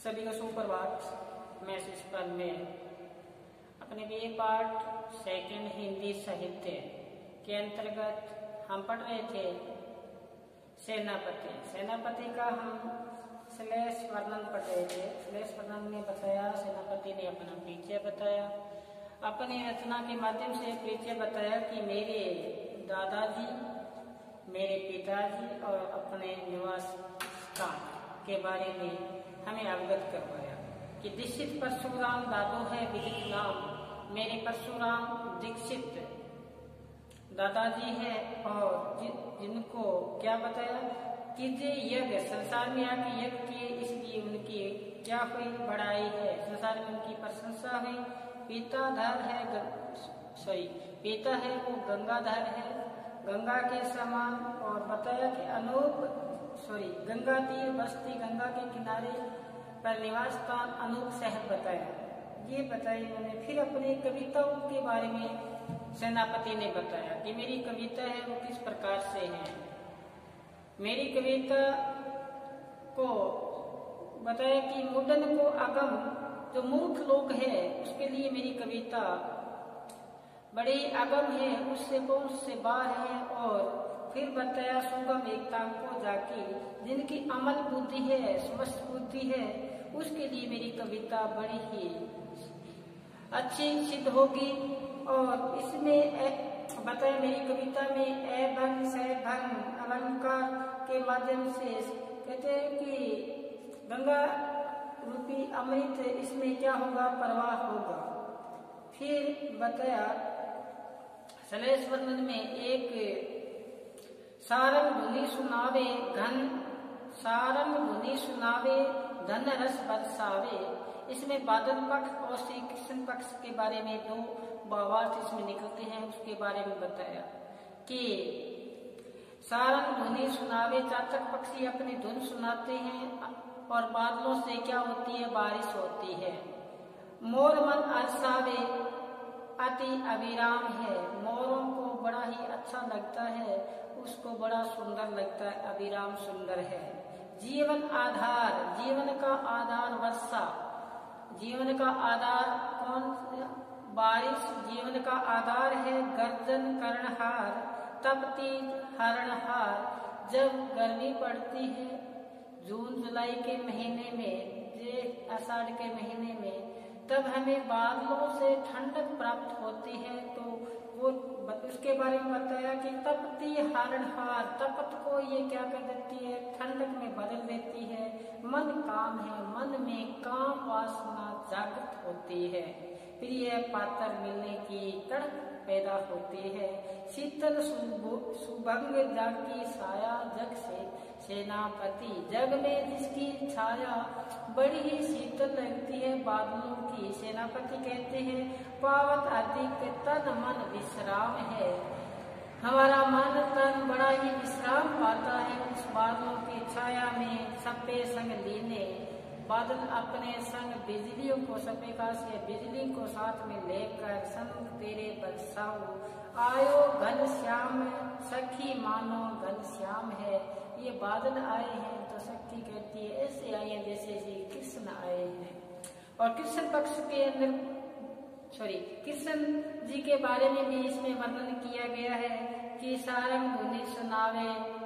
सभी को सुप्रभात। मैं इस पल में अपने बीए पार्ट सेकंड हिंदी साहित्य के अंतर्गत हम पढ़ रहे थे सेनापति। सेनापति का हम श्लेष वर्णन पढ़ रहे थे। श्लेष वर्णन में बताया, सेनापति ने अपना परिचय बताया, अपनी रचना के माध्यम से परिचय बताया कि मेरे दादाजी, मेरे पिताजी और अपने निवास स्थान के बारे में हमें अवगत करवाया कि दीक्षित परशुराम दादो है विदित नाम। मेरे परशुराम दीक्षित दादाजी है और जिनको क्या बताया कि जे यज्ञ संसार में आके यज्ञ किए, इसलिए उनकी क्या हुई बड़ाई है, संसार में उनकी प्रशंसा हुई। पीताधर है पीता है वो गंगाधर है, गंगा के समान। और बताया कि गंगा तीर बस्ती, गंगा के किनारे पर निवास स्थान अनूप शहर बताया। ये बताया उन्होंने। फिर अपनी कविताओं के बारे में सेनापति ने बताया कि मेरी कविता है वो किस प्रकार से है। मेरी कविता को बताया कि मुडन को अगम, जो मूर्ख लोग है उसके लिए मेरी कविता बड़ी अगम है, उससे कौन से बार है। और फिर बताया सुगम एकता को जाके, जिनकी अमल बुद्धि है, स्वस्थ बुद्धि है, उसके लिए मेरी कविता बड़ी ही अच्छी सिद्ध होगी। और इसमें बताया मेरी कविता में भंग भंग अलंकार के माध्यम से कहते हैं कि गंगा रूपी अमृत इसमें क्या होगा, प्रवाह होगा। फिर बताया श्लेष वर्णन में एक सारंग धुनि सुनावे धन रस बरसावे। इसमें बादल पक्ष और श्री कृष्ण पक्ष के बारे में दो भावार्थ इसमें निकलते हैं, उसके बारे में बताया कि सारंग धुनि सुनावे, चातक पक्षी अपनी धुन सुनाते हैं और बादलों से क्या होती है, बारिश होती है। मोर मन अरसावे अति अविराम है, मोरों को बड़ा ही अच्छा लगता है, उसको बड़ा सुंदर लगता है, अविराम सुंदर है। जीवन आधार, जीवन का आधार वर्षा, जीवन का आधार कौन, बारिश जीवन का आधार है। गर्जन कर्णहार तपती हरणहार, जब गर्मी पड़ती है जून जुलाई के महीने में, जेठ आषाढ़ के महीने में, तब हमें बादलों से ठंडक प्राप्त होती है। तो वो उसके बारे में बताया कि तपती हरणहार, तपत को ये क्या कर देती है, ठंडक में बदल देती है। मन काम है, मन में काम वासना जागृत होती है, प्रिय पात्र मिलने की तड़प पैदा होती है। शीतल सुभंग जाकी छाया जग से सेनापति, जग में जिसकी छाया बड़ी ही शीतल लगती है बादलों की, सेनापति कहते हैं। पावत अधिक तन मन विश्राम है, हमारा मन तन बड़ा ही विश्राम पाता है उस बादलों की छाया में। सपे संग लीने, बादल अपने संग बिजलियों को, सपेका से बिजली को साथ में लेकर, संग तेरे बरसाओ आयो घन श्याम, सखी मानो घन श्याम है। ये बादल आए हैं तो सखी कहती है ऐसे आए हैं जैसे श्री कृष्ण आए हैं। और कृष्ण पक्ष के अंदर कृष्ण जी के बारे में भी इसमें वर्णन किया गया है कि सारंग धुनि सुनावे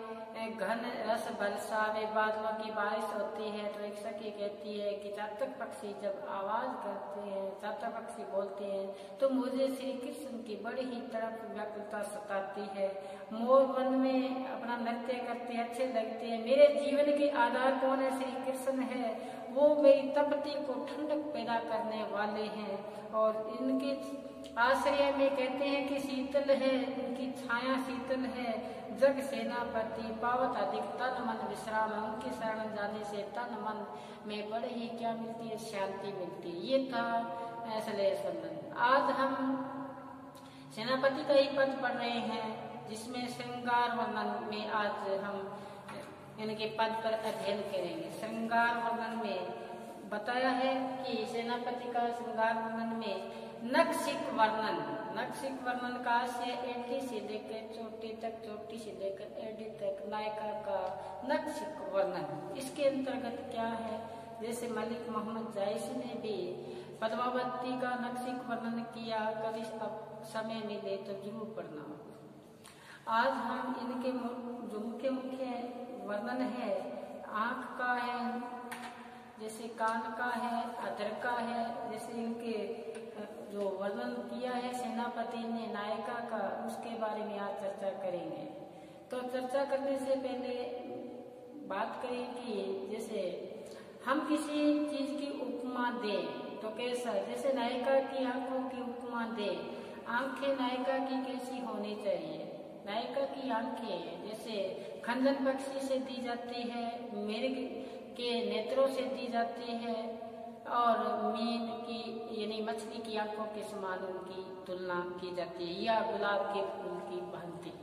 घन रस बरसावे, बादलों की बारिश होती है। तो एक सखी कहती है कि चातक पक्षी जब आवाज करते हैं, चातक पक्षी बोलते हैं, तो मुझे श्री कृष्ण की बड़ी ही तड़प व्याकुलता सताती है। मोर वन में अपना नृत्य करते हैं, अच्छे लगते हैं। मेरे जीवन के आधार कौन है, श्री कृष्ण है, वो मेरी तपती को ठंडक पैदा करने वाले हैं। और इनके आश्रय में कहते हैं कि शीतल है, इनकी छाया शीतल है। जग सेनापति पावत अधिक तन मन विश्राम है, उनके शरण जाने से तन मन में बड़े ही क्या मिलती है, शांति मिलती है। ये था श्लेष वर्णन। आज हम सेनापति का ही पद पढ़ रहे हैं, जिसमें श्रृंगार वर्णन में आज हम इनके पद पर अध्ययन करेंगे। श्रृंगार वर्णन में बताया है कि सेनापति का श्रृंगार वर्णन में नखशिख वर्णन का से एडी से लेकर चोटी तक, चोटी से लेकर एडी तक नायिका का नखशिख वर्णन। इसके अंतर्गत क्या है, जैसे मलिक मोहम्मद जायसी ने भी पद्मावती का नक्शिक वर्णन किया, कभी समय मिले तो जरूर पढ़ना। आज हम इनके जो मुख्य वर्णन है, आँख का है, जैसे कान का है, अधर का है, जैसे इनके जो वर्णन किया है सेनापति ने नायिका का, उसके बारे में आज चर्चा करेंगे। तो चर्चा करने से पहले बात करें कि जैसे हम किसी चीज की उपमा दें तो कैसा, जैसे नायिका की आंखों की उपमा दें, आंखें नायिका की कैसी होनी चाहिए। नायिका की आंखें जैसे खंजन पक्षी से दी जाती है, मृग के नेत्रों से दी जाती है, और मीन की यानी मछली की आंखों के समान उनकी तुलना की जाती है, या गुलाब के फूल की भांति।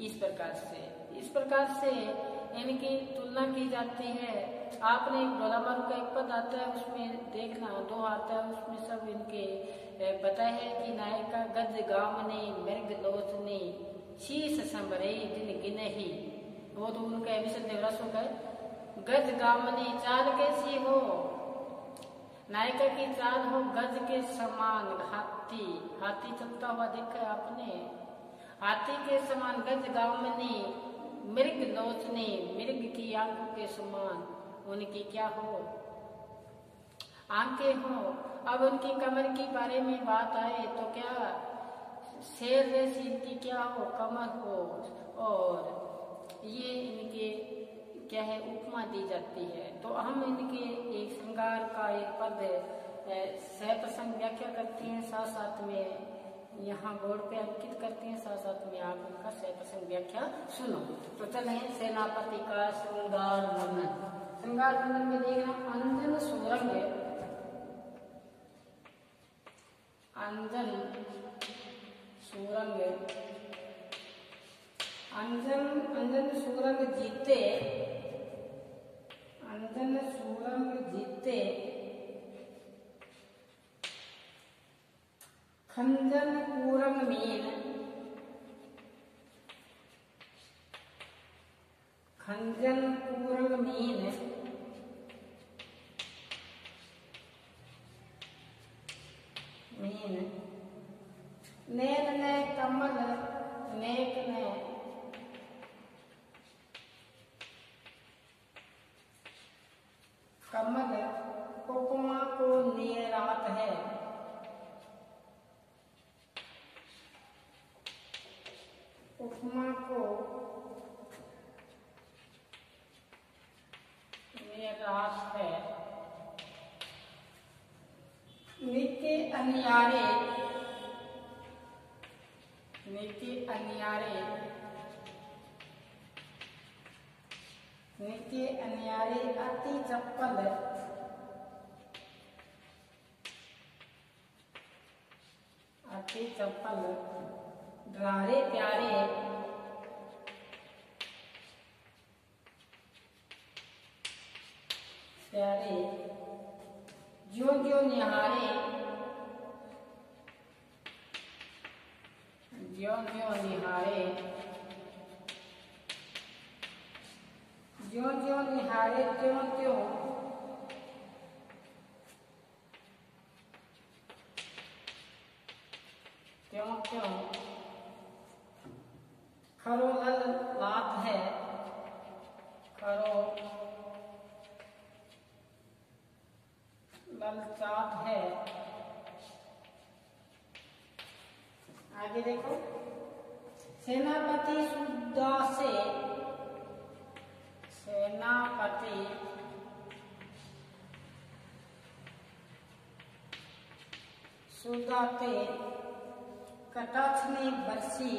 इस प्रकार से इनकी तुलना की जाती है। आपने डोलामारू का एक पद आता है, उसमें देखना 2 आता है, उसमें सब इनके बताया है कि नायिका गज गामने मृग लोचने शीश संभरे दिन गिनही। वो तो उनका विषय देवरस होगा। गज गामने चाल कैसी हो, नायिका की चाल हो गज के समान, हाथी चलता हुआ देखा है आपने, हाथी के समान। गज गामने मृग लोचने, मृग की आंखों के समान उनकी क्या हो, आंखें हो। अब उनकी कमर के बारे में बात आए तो क्या शेर जैसी इनकी क्या हो, कमर हो, और ये इनके क्या है उपमा दी जाती है। तो हम इनके एक श्रृंगार का एक पद सहप्रसंग व्याख्या करते हैं, साथ साथ में यहाँ बोर्ड पे अंकित करते हैं, साथ साथ में आप उनका सहप्रसंग व्याख्या सुनो। तो चले सेनापति का श्रृंगार वर्णन। श्रृंगार वर्णन में देखना अंजन सुरंग, अंजन सुरंग, अंजन सुरंग जीते, अंजन सुरंग जीते, खंजन पूरंग मीन, खंजन पूरंग मीन, मीन, नैन ने कमल, नेक ने कमल, उपमा को नियरात है, उपमा को नियरात है। नित्य अनियारे, नित्य अनियारे, नित्य अनियारे अति चप्पल, अति चप्पल, डरारे प्यारे, प्यारे, ज्यों ज्यों निहारे, ज्यों ज्यों निहारे, ज्यों ज्यों निहारे त्यों त्यों, त्यों त्यों खरो लल लात है, खरो ललचात है। आगे देखो, सेनापति सुदा से, सेनापति सुदाते कटाक्षने बरसी,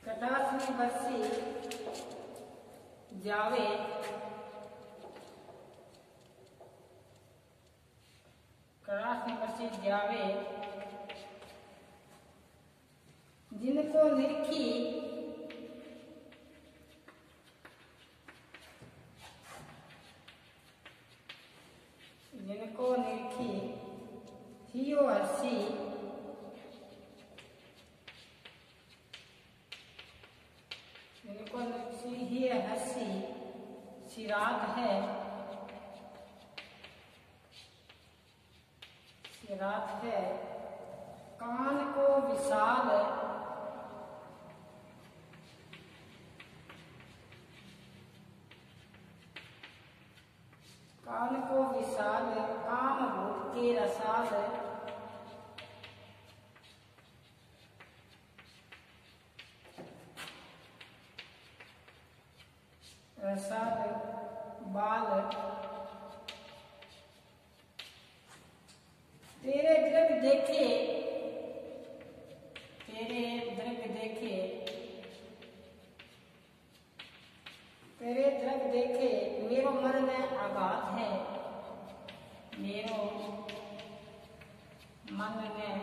कटाक्षने बरसी जावे, कटाक्षने बरसी जावे, जिनको निरखी, जिनको निरखी थियो हसी, रात है। कान को विशाल, कान को विशाल, काम भूख के रसाल, रसाल बाल, तेरे दृग देखे, तेरे दृग देखे, तेरे दृग देखे, मेरो मन में आघात है, मेरो मन में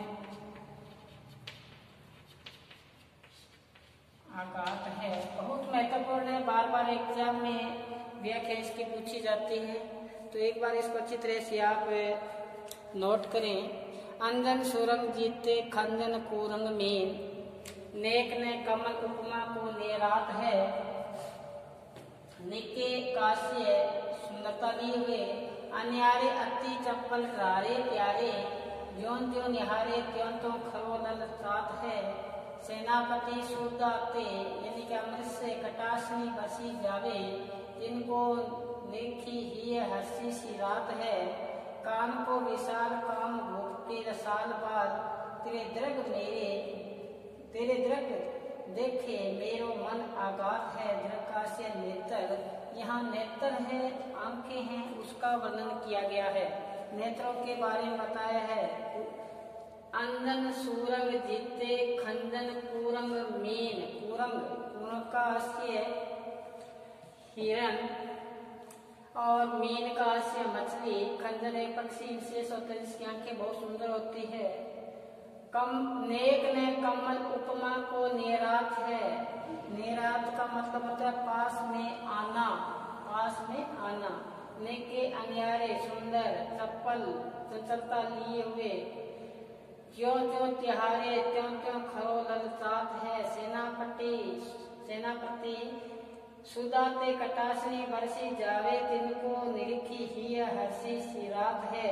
आघात है। बहुत महत्वपूर्ण है, बार बार एग्जाम में व्याख्या इसकी पूछी जाती है, तो एक बार इसको अच्छी तरह से आप नोट करें। अंजन सुरंग जीते खंजन कुरंग मीन, नेक ने कमल उपमा को नेरात है, निके काश्य सुंदरता लिए हुए, अन्यारे अति चप्पल रारे प्यारे, ज्यों ज्यों निहारे त्यों त्यों खरो लल साथ है, सेनापति सूरदाते यानी कि अमृत से कटासनी बसी जावे, जिनको देखी ही हर्षी सी रात है, कान को विशाल काम भूख के रसाल बाल, तेरे दृग मेरे, तेरे दृग देखे मेरो मन आघात है, दृग से नेत्र, यहाँ नेत्र है, आंखें हैं, उसका वर्णन किया गया है। नेत्रों के बारे में बताया है। अंजन सूरंग जीते खंजन पूरंग मीन, पूरंग पूरंग का हास्य हिरण और मीन का हास्य मछली, खंजन एक पक्षी विशेष होता है जिसकी आंखें बहुत सुंदर होती है। कम नेक ने कमल उपमा को नेरात है, नेरात का मतलब होता है पास में आना, पास में आना। नेके अन्यारे सुंदर, चप्पल चंचलता लिए हुए, ज्यों ज्यों तिहारे त्यों त्यों खरो ललचात है, सेनापति सेनापति सुदाते कटासनी बरसी जावे, तिनको निरीखी ही हर्षी सी रात है,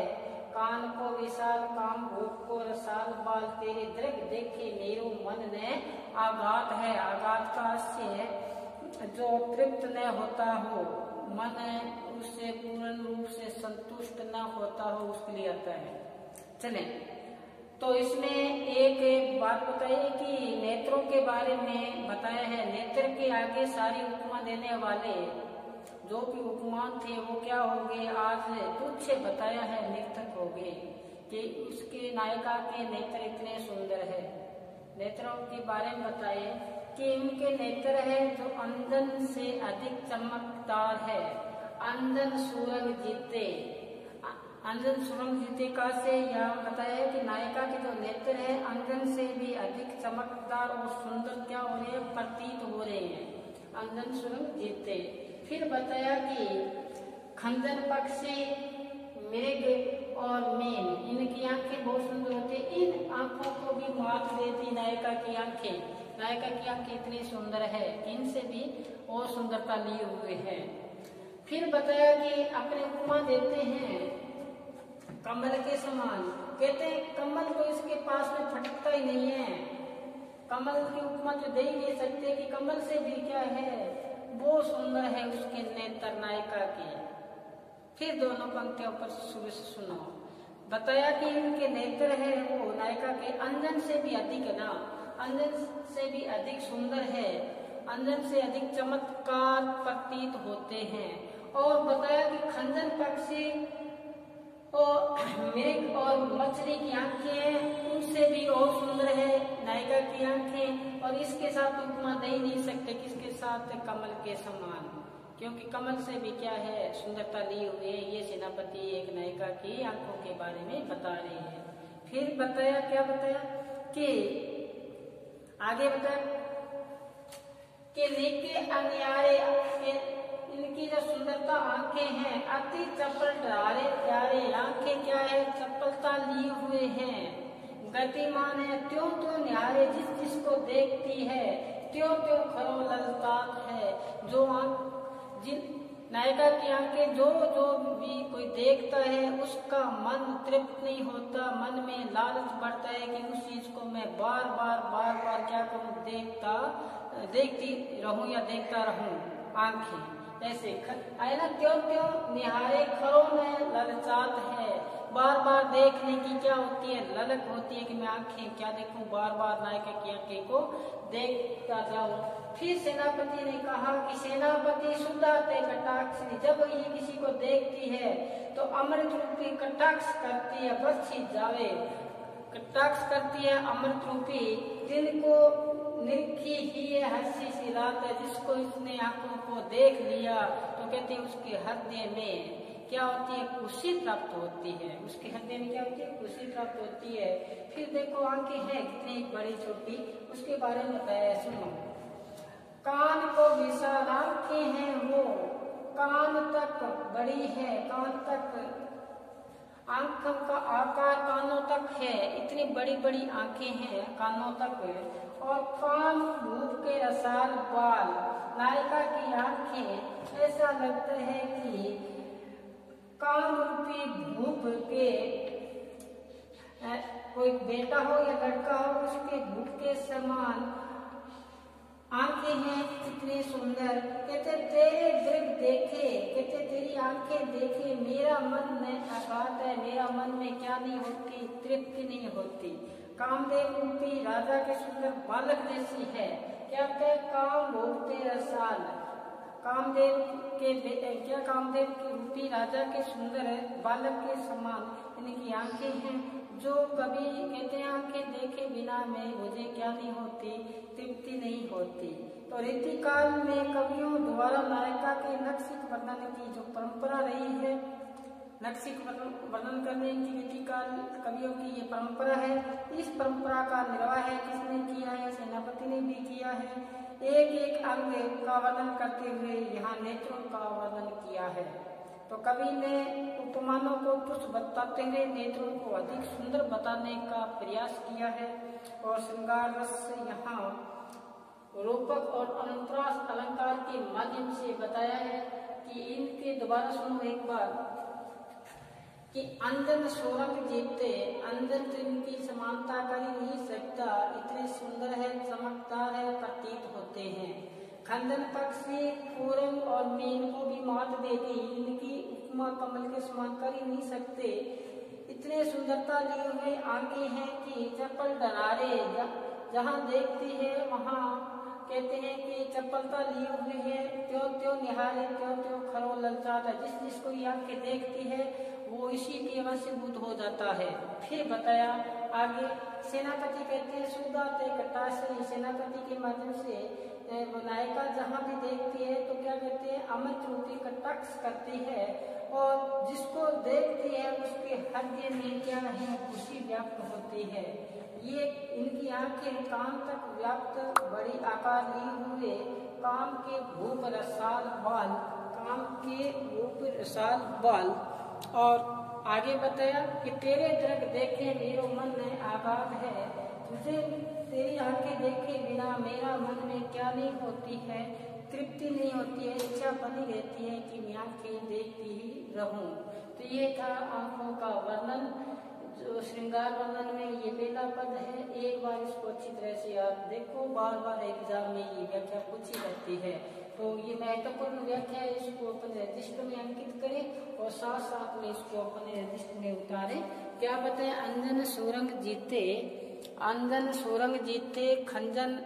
कान को विशाल काम भूख को रसाल बाल, तेरे दृग देखे मेरो मन ने आघात है। आघात का हास्य है जो तृप्त न होता हो, मन उससे पूर्ण रूप से संतुष्ट न होता हो, उसके लिए आता है। चले तो इसमें एक बात बताइए कि नेत्रों के बारे में बताया है। नेत्र के आगे सारी उपमा देने वाले जो भी उपमान थे वो क्या हो गए, आज तुच्छ बताया है, निर्थक हो गए कि उसके नायिका के नेत्र इतने सुंदर है। नेत्रों के बारे में बताए कि उनके नेत्र है जो अंजन से अधिक चमकदार है। अंजन सूरंग जीते, अंजन सुरंग जीते का से यहाँ बताया कि नायिका के जो नेत्र है अंजन से भी अधिक चमकदार और सुंदर क्या हो रहे हैं, प्रतीत हो रहे हैं, अंजन सुरंग जीते। फिर बताया कि खंजन पक्षी मृग और मीन, इनकी आंखें बहुत सुंदर होती है। इन आंखों को भी मात देती नायिका की आंखें, नायिका की आंखें इतनी सुंदर है, इनसे भी और सुंदरता लिए हुए है। फिर बताया कि अपने उपमा देते हैं कमल के समान, कहते हैं कमल तो इसके पास में फटकता ही नहीं है, कमल की उपमा तो दे ही नहीं सकते कि कमल से भी क्या है, वो सुंदर है उसके नेत्र नायिका के। फिर दोनों पंक्तियों पर सुनो। बताया कि इनके नेत्र है वो नायिका के अंजन से भी अधिक है ना, अंजन से भी अधिक सुंदर है, अंजन से अधिक चमत्कार प्रतीत होते हैं। और बताया कि खंजन पक्षी और मृग और मछली की आंखें उनसे भी और सुंदर है नायिका की आंखें, और इसके साथ उपमा दे ही नहीं सकते किसके साथ, कमल के समान, क्योंकि कमल से भी क्या है सुंदरता ली हुई है। ये सेनापति एक नायिका की आंखों के बारे में बता रहे हैं। फिर बताया क्या बताया कि आगे बताया कि नेके अन्यारे, इनकी जो सुंदरता आंखें हैं अति चप्पल डरारे प्यारे, आंखें क्या है चप्पलता लिए हुए हैं, गतिमान है त्यों त्यों न्यारे, जिस जिसको देखती है त्यों त्यों खरो ललतात है, जो नायिका की आंखें जो जो भी कोई देखता है उसका मन तृप्त नहीं होता, मन में लालच बढ़ता है कि उस चीज को मैं बार बार क्या करूं, देखती रहूं या देखता रहूं। आंखें ऐसे आयना त्यों त्यों निहारे खरो न ललचात है, बार बार देखने की क्या होती है, ललक होती है कि मैं आंखें क्या देखूं, बार बार नायिका की आंखें को देखता जाऊं। फिर सेनापति ने कहा कि सेनापति सुधाते कटाक्ष, जब ये किसी को देखती है तो अमृत रूपी कटाक्ष करती है, बख्शी जावे, कटाक्ष करती है अमृत रूपी, दिन को निरखी ही है हंसी सी रात है, जिसको इसने आंखों को देख लिया तो कहते हैं उसके हृदय में क्या होती है, खुशी प्राप्त होती है, उसके हृदय में क्या होती है, खुशी प्राप्त होती है। फिर देखो आंखें हैं कितनी बड़ी छोटी, उसके बारे में बताया, सुनो। कान को विशाल आंखें हैं वो, कान तक बड़ी है, कान तक आंखों का आकार कानों तक है, इतनी बड़ी बड़ी आंखें हैं कानों तक, और कान भूप के रसाल बाल, नायिका की आंखें ऐसा लगता है कि कान रूपी भूप के कोई बेटा हो या लड़का हो उसके भूप के समान आंखें हैं, कितनी सुंदर। कहते तेरे दृग देखे, कहते तेरी आंखें देखे मेरा मन ने आघात है, मेरा मन में क्या नहीं होती, तृप्ति नहीं होती। कामदेव रूपी राजा के सुंदर बालक जैसी है, क्या कहते काम भोगते रसाल, कामदेव के क्या कामदेव के रूपी राजा के सुंदर बालक के समान इनकी आंखें हैं, जो कभी कहते हैं आंखें देखे बिना में मुझे क्या नहीं होती, तृप्ति नहीं होती। तो रीतिकाल में कवियों द्वारा नायिका के नक्शिक वर्णन की जो परंपरा रही है, नक्शिक वर्णन करने की रीतिकाल कवियों की ये परंपरा है। इस परंपरा का निर्वाह किसने किया है, सेनापति ने भी किया है। एक एक अंग का वर्णन करते हुए यहाँ नेत्रों का वर्णन किया है। तो कवि ने उपमानों को तुच्छ बताते हुए नेत्रों को अधिक सुंदर बताने का प्रयास किया है, और श्रृंगार रस से यहाँ रूपक और अनुप्रास अलंकार के माध्यम से बताया है कि इनके दोबारा सुनो एक बार कि अंजन सोरंग जीते, अंजन तो इनकी समानता कर ही नहीं सकता, इतने सुंदर है, चमकदार है, प्रतीत होते हैं। खंदन पक्षी पूरम और मीन को भी मात देती, इनकी उपमा कमल के समान कर ही नहीं सकते, इतने सुंदरता लिए हुए आंखें हैं कि चप्पल डरारे जहाँ देखती है वहाँ कहते हैं कि चप्पलता लिए हुए है, त्यों त्यों निहारे, त्यों त्यों खरो ललचाता, जिस जिसको ये आंखें देखती है वो इसी के वशीभूत हो जाता है। फिर बताया आगे, सेनापति कहते हैं सुधाते कटासे, सेनापति के माध्यम से नायिका जहाँ भी देखती है तो क्या कहते हैं अमृत रूपी कटाक्ष करती है, और जिसको देखती है उसके हृदय में क्या है, खुशी व्याप्त होती है। ये इनकी आंखें कान तक व्याप्त बड़ी आकार लिए हुए, काम के भूप रसाल बाल, काम के भूप रसाल बाल। और आगे बताया कि तेरे दृग देखे मेरो मन में आघात है, तुझे तेरी आंखें देखे बिना मेरा मन में क्या नहीं होती है, तृप्ति नहीं होती है, इच्छा बनी रहती है कि मैं आंखें देखती ही रहूं। तो ये था आंखों का वर्णन, जो श्रृंगार वर्णन में ये पहला पद है। एक बार इसको अच्छी तरह से आप देखो, बार बार एग्जाम में ये व्याख्या पूछी जाती है, तो ये महत्वपूर्ण व्याख्या है, इसको अपने रजिस्टर में अंकित करें और साथ साथ में इसको अपने रजिस्टर में उतारें। क्या बताएं, अंजन सोरंग जीते, अंजन सोरंग जीते खंजन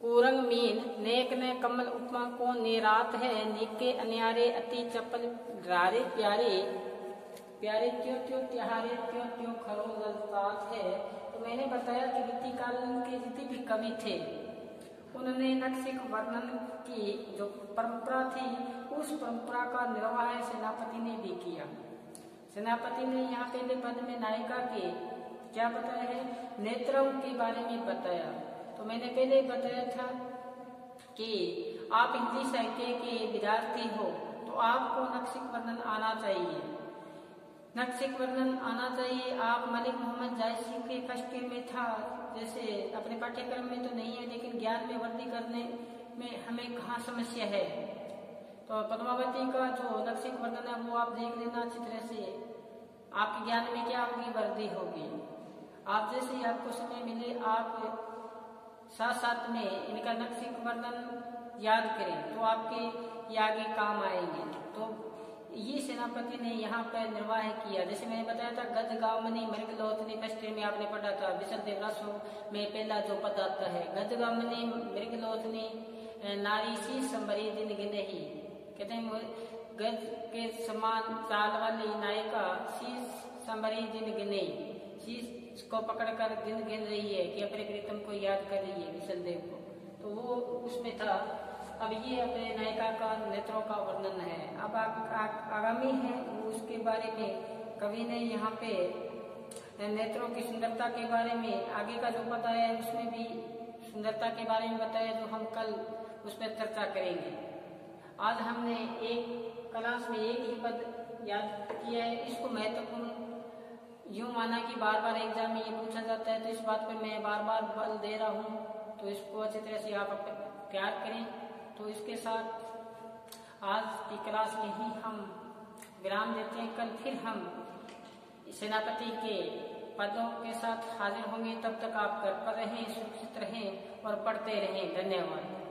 कुरंग मीन, नेक ने कमल उपमा को नेरात है, निके अन्यारे अति चपल रारे प्यारे, प्यारे त्यों त्यों त्योहारे त्यों त्यों खरो ललचात है। तो मैंने बताया कि रीतिकाल के जितने भी कवि थे उन्होंने नक्शिक वर्णन की जो परंपरा थी उस परंपरा का निर्वाह सेनापति ने भी किया। सेनापति ने यहाँ पहले पद में नायिका के क्या बताया है, नेत्रों के बारे में बताया। तो मैंने पहले बताया था कि आप हिंदी साहित्य के विद्यार्थी हो तो आपको नक्शिक वर्णन आना चाहिए, नक्शिक वर्णन आना चाहिए। आप मलिक मोहम्मद जायसी के फर्स्ट ईयर में था, जैसे अपने पाठ्यक्रम में तो नहीं है, लेकिन ज्ञान में वृद्धि करने में हमें कहाँ समस्या है। तो पद्मावती का जो नक्शिक वर्णन है वो आप देख लेना अच्छी तरह से, आपके ज्ञान में क्या होगी, वृद्धि होगी। आप जैसे ही आपको समय मिले आप साथ साथ में इनका नक्शिक वर्णन याद करें तो आपके ये आगे काम आएंगे। तो ये सेनापति ने यहाँ पर निर्वाह किया। जैसे मैंने बताया था गजगामनी मृगलोचनी, फर्स्ट में आपने पढ़ा था विशद देवरासों में पहला जो पद आता है गजगामनी मृगलोचनी नारी सी संबरी दिन गिने ही, कहते हैं गज के समान चाल वाली नायिका शीश संबरी दिन गिने, शीश को पकड़कर दिन गिन रही है कि अपने प्रीतम को याद कर रही है विशलदेव को, तो वो उसमें था। अब ये अपने नायिका का नेत्रों का वर्णन है। अब आगामी है उसके बारे में कवि ने यहाँ पे नेत्रों की सुंदरता के बारे में आगे का जो बताया है उसमें भी सुंदरता के बारे में बताया, जो हम कल उस पर चर्चा करेंगे। आज हमने एक क्लास में एक ही पद याद किया है। इसको महत्वपूर्ण यूं माना कि बार बार एग्जाम में ये पूछा जाता है, तो इस बात पर मैं बार बार बल दे रहा हूँ, तो इसको अच्छी तरह से आप प्यार करें। तो इसके साथ आज की क्लास में ही हम विराम देते हैं। कल फिर हम सेनापति के पदों के साथ हाजिर होंगे। तब तक आप घर पर रहें, सुरक्षित रहें और पढ़ते रहें। धन्यवाद।